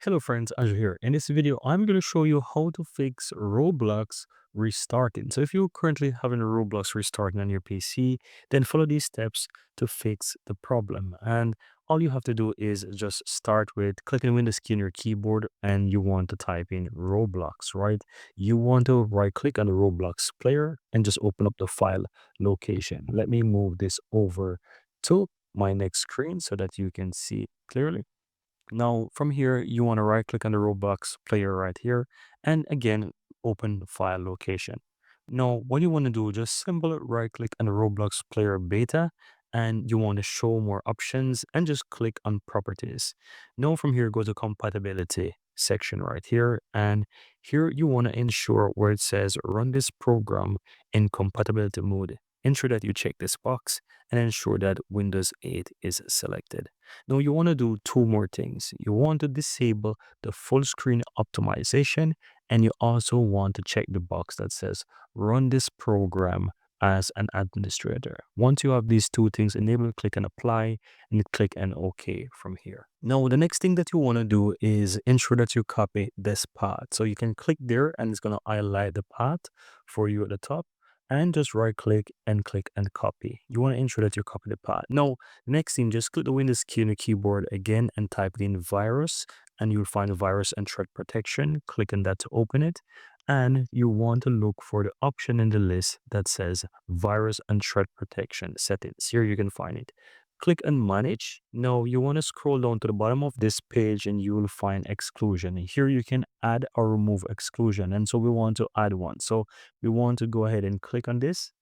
Hello friends, Andrew here. In this video, I'm going to show you how to fix Roblox restarting. So if you're currently having a Roblox restarting on your PC, then follow these steps to fix the problem. And all you have to do is just start with clicking the Windows key on your keyboard and you want to type in Roblox, right? You want to right click on the Roblox player and just open up the file location. Let me move this over to my next screen so that you can see clearly. Now, from here, you want to right click on the Roblox player right here, and again, open the file location. Now, what you want to do, just simply right click on the Roblox player beta, and you want to show more options and just click on properties. Now, from here, go to compatibility section right here, and here you want to ensure where it says run this program in compatibility mode. Ensure that you check this box and ensure that Windows 8 is selected. Now you want to do two more things. You want to disable the full screen optimization, and you also want to check the box that says run this program as an administrator. Once you have these two things enabled, click and apply and click and OK from here. Now the next thing that you want to do is ensure that you copy this path. So you can click there and it's going to highlight the path for you at the top, and just right click and click and copy. You want to ensure that you copy the path. Now next thing, just click the Windows key on the keyboard again and type in virus, and you'll find virus and threat protection. Click on that to open it. And you want to look for the option in the list that says virus and threat protection settings. Here you can find it. Click on manage. Now you want to scroll down to the bottom of this page and you will find exclusion. Here you can add or remove exclusion. And so we want to add one. So we want to go ahead and click on this.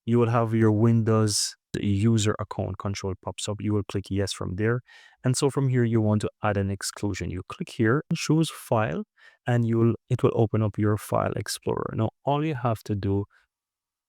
You will have your Windows user account control pops up. You will click yes from there. And so from here, you want to add an exclusion. You click here, choose file, and it will open up your file explorer. Now, all you have to do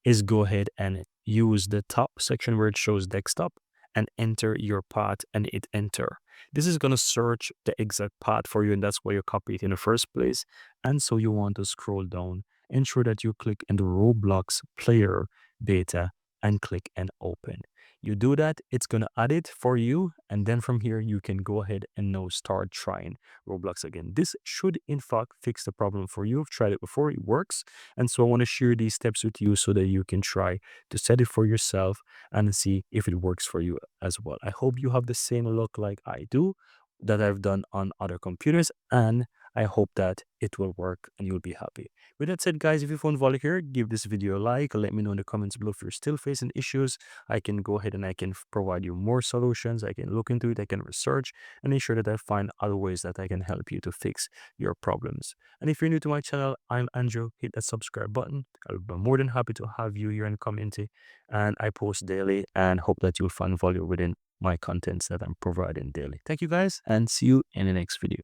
is go ahead and use the top section where it shows desktop and enter your path and hit enter. This is going to search the exact path for you, and that's why you copy it in the first place. And so you want to scroll down, ensure that you click in the Roblox player beta and click and open. You do that, it's going to add it for you, and then from here you can go ahead and now start trying Roblox again. This should in fact fix the problem for you. I've tried it before, it works. And so I want to share these steps with you so that you can try to set it for yourself and see if it works for you as well. I hope you have the same luck like I do, that I've done on other computers, and I hope that it will work and you'll be happy. With that said, guys, if you found value here, give this video a like. Let me know in the comments below if you're still facing issues. I can go ahead and I can provide you more solutions. I can look into it, I can research and ensure that I find other ways that I can help you to fix your problems. And if you're new to my channel, I'm Andrew. Hit that subscribe button. I'll be more than happy to have you here in the community. And I post daily and hope that you'll find value within my contents that I'm providing daily. Thank you guys and see you in the next video.